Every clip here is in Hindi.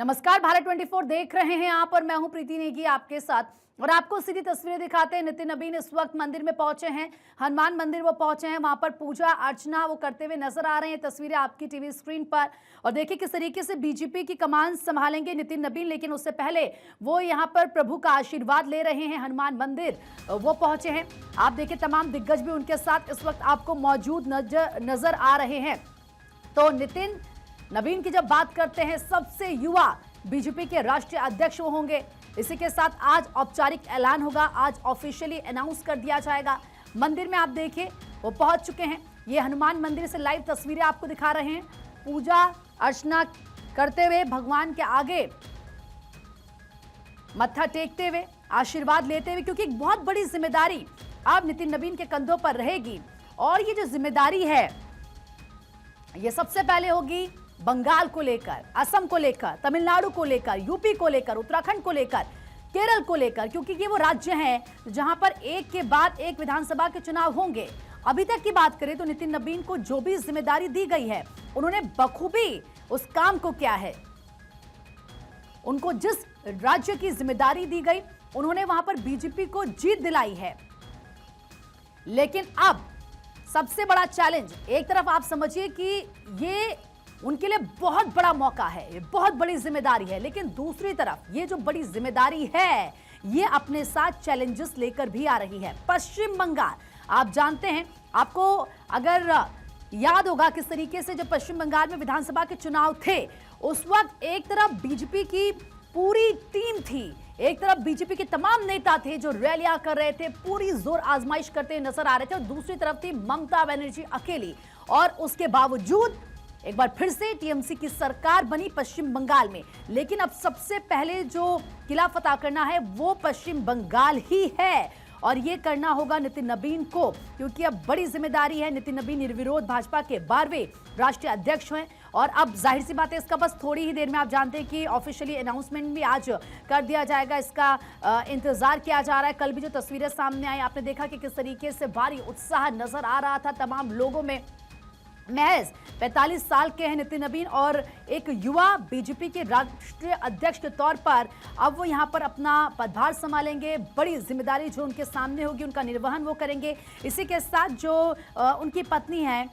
नमस्कार, भारत 24 देख रहे हैं आप और मैं हूं प्रीति नेगी आपके साथ। और आपको सीधी तस्वीरें दिखाते हैं। नितिन नबीन इस वक्त मंदिर में पहुंचे हैं, हनुमान मंदिर वो पहुंचे हैं, वहां पर पूजा अर्चना वो करते हुए नजर आ रहे हैं। तस्वीरें आपकी टीवी स्क्रीन पर। और देखिए किस तरीके से बीजेपी की कमान संभालेंगे नितिन नबीन, लेकिन उससे पहले वो यहाँ पर प्रभु का आशीर्वाद ले रहे हैं। हनुमान मंदिर वो पहुंचे हैं। आप देखिए तमाम दिग्गज भी उनके साथ इस वक्त आपको मौजूद नजर आ रहे हैं। तो नितिन नबीन की जब बात करते हैं, सबसे युवा बीजेपी के राष्ट्रीय अध्यक्ष वो होंगे। इसी के साथ आज औपचारिक ऐलान होगा, आज ऑफिशियली अनाउंस कर दिया जाएगा। मंदिर में आप देखिए वो पहुंच चुके हैं। ये हनुमान मंदिर से लाइव तस्वीरें आपको दिखा रहे हैं। पूजा अर्चना करते हुए भगवान के आगे मत्था टेकते हुए आशीर्वाद लेते हुए, क्योंकि एक बहुत बड़ी जिम्मेदारी अब नितिन नबीन के कंधों पर रहेगी। और ये जो जिम्मेदारी है ये सबसे पहले होगी बंगाल को लेकर, असम को लेकर, तमिलनाडु को लेकर, यूपी को लेकर, उत्तराखंड को लेकर, केरल को लेकर, क्योंकि ये वो राज्य हैं जहां पर एक के बाद एक विधानसभा के चुनाव होंगे। अभी तक की बात करें तो नितिन नबीन को जो भी जिम्मेदारी दी गई है उन्होंने बखूबी उस काम को किया है। उनको जिस राज्य की जिम्मेदारी दी गई उन्होंने वहां पर बीजेपी को जीत दिलाई है। लेकिन अब सबसे बड़ा चैलेंज, एक तरफ आप समझिए कि ये उनके लिए बहुत बड़ा मौका है, ये बहुत बड़ी जिम्मेदारी है, लेकिन दूसरी तरफ ये जो बड़ी जिम्मेदारी है ये अपने साथ चैलेंजेस लेकर भी आ रही है। पश्चिम बंगाल, आप जानते हैं, आपको अगर याद होगा किस तरीके से जब पश्चिम बंगाल में विधानसभा के चुनाव थे उस वक्त एक तरफ बीजेपी की पूरी टीम थी, एक तरफ बीजेपी के तमाम नेता थे जो रैलियां कर रहे थे, पूरी जोर आजमाइश करते नजर आ रहे थे, और दूसरी तरफ थी ममता बनर्जी अकेली। और उसके बावजूद एक बार फिर से टीएमसी की सरकार बनी पश्चिम बंगाल में। लेकिन अब सबसे पहले जो किला फतह करना है वो पश्चिम बंगाल ही है, और ये करना होगा नितिन नबीन को, क्योंकि अब बड़ी जिम्मेदारी है। नितिन नबीन निर्विरोध भाजपा के 12वें राष्ट्रीय अध्यक्ष हैं, और अब जाहिर सी बात है इसका बस थोड़ी ही देर में आप जानते हैं कि ऑफिशियली अनाउंसमेंट भी आज कर दिया जाएगा। इसका इंतजार किया जा रहा है। कल भी जो तस्वीरें सामने आई आपने देखा कि किस तरीके से भारी उत्साह नजर आ रहा था तमाम लोगों में। महज 45 साल के हैं नितिन नबीन, और एक युवा बीजेपी के राष्ट्रीय अध्यक्ष के तौर पर अब वो यहाँ पर अपना पदभार संभालेंगे। बड़ी जिम्मेदारी जो उनके सामने होगी उनका निर्वहन वो करेंगे। इसी के साथ जो उनकी पत्नी है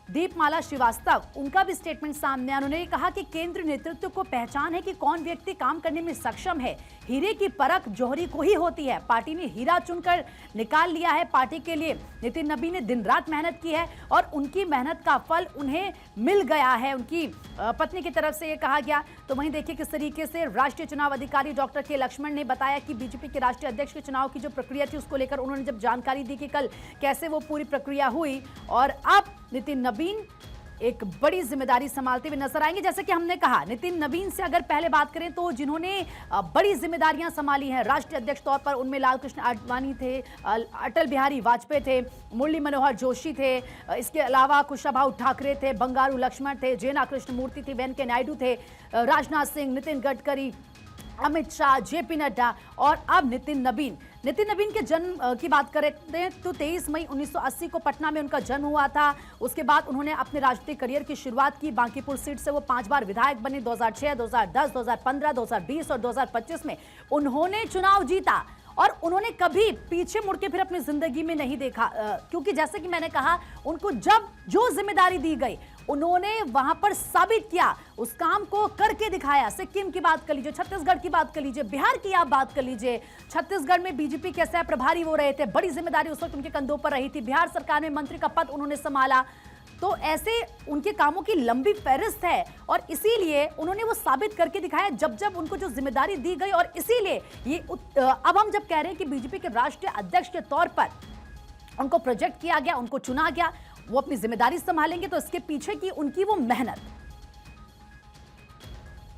दीपमाला श्रीवास्तव, उनका भी स्टेटमेंट सामने आया। उन्होंने कहा कि केंद्र नेतृत्व को पहचान है कि कौन व्यक्ति काम करने में सक्षम है। हीरे की परख जौहरी को ही होती है। पार्टी ने हीरा चुनकर निकाल लिया है। पार्टी के लिए नितिन नबीन ने दिन रात मेहनत की है और उनकी मेहनत का फल उन्हें मिल गया है, उनकी पत्नी की तरफ से ये कहा गया। तो वहीं देखिए किस तरीके से राष्ट्रीय चुनाव अधिकारी डॉक्टर के लक्ष्मण ने बताया कि बीजेपी के राष्ट्रीय अध्यक्ष के चुनाव की जो प्रक्रिया थी उसको लेकर उन्होंने जब जानकारी दी कि कल कैसे वो पूरी प्रक्रिया हुई, और अब नितिन नबीन एक बड़ी जिम्मेदारी संभालते हुए नजर आएंगे। जैसे कि हमने कहा, नितिन नबीन से अगर पहले बात करें तो जिन्होंने बड़ी जिम्मेदारियां संभाली हैं राष्ट्रीय अध्यक्ष तौर पर, उनमें लाल कृष्ण आडवाणी थे, अटल बिहारी वाजपेयी थे, मुरली मनोहर जोशी थे, इसके अलावा कुशाभाऊ ठाकरे थे, बंगारू लक्ष्मण थे, जेना कृष्णमूर्ति थे, वेंकैया नायडू थे, राजनाथ सिंह, नितिन गडकरी, अमित शाह, जेपी नड्डा, और अब नितिन नबीन। नितिन नबीन के जन्म की बात करें तो 23 मई 1980 को पटना में उनका जन्म हुआ था। उसके बाद उन्होंने अपने राजनीतिक करियर की शुरुआत की। बांकीपुर सीट से वो 5 बार विधायक बने। 2006, 2010, 2015, 2020 और 2025 में उन्होंने चुनाव जीता, और उन्होंने कभी पीछे मुड़ के फिर अपनी जिंदगी में नहीं देखा, क्योंकि जैसे कि मैंने कहा उनको जब जो जिम्मेदारी दी गई उन्होंने वहां पर साबित किया, उस काम को करके दिखाया। सिक्किम की बात कर लीजिए, छत्तीसगढ़ की बात कर लीजिए, बिहार की आप बात कर लीजिए। छत्तीसगढ़ में बीजेपी के सह प्रभारी वो रहे थे, बड़ी जिम्मेदारी उस वक्त उनके कंधों पर रही थी। बिहार सरकार में मंत्री का पद उन्होंने संभाला। तो ऐसे उनके कामों की लंबी फहरिस्त है, और इसीलिए उन्होंने वो साबित करके दिखाया जब जब उनको जो जिम्मेदारी दी गई। और इसीलिए ये अब हम जब कह रहे हैं कि बीजेपी के राष्ट्रीय अध्यक्ष के तौर पर उनको प्रोजेक्ट किया गया, उनको चुना गया, वो अपनी जिम्मेदारी संभालेंगे, तो इसके पीछे की उनकी वो मेहनत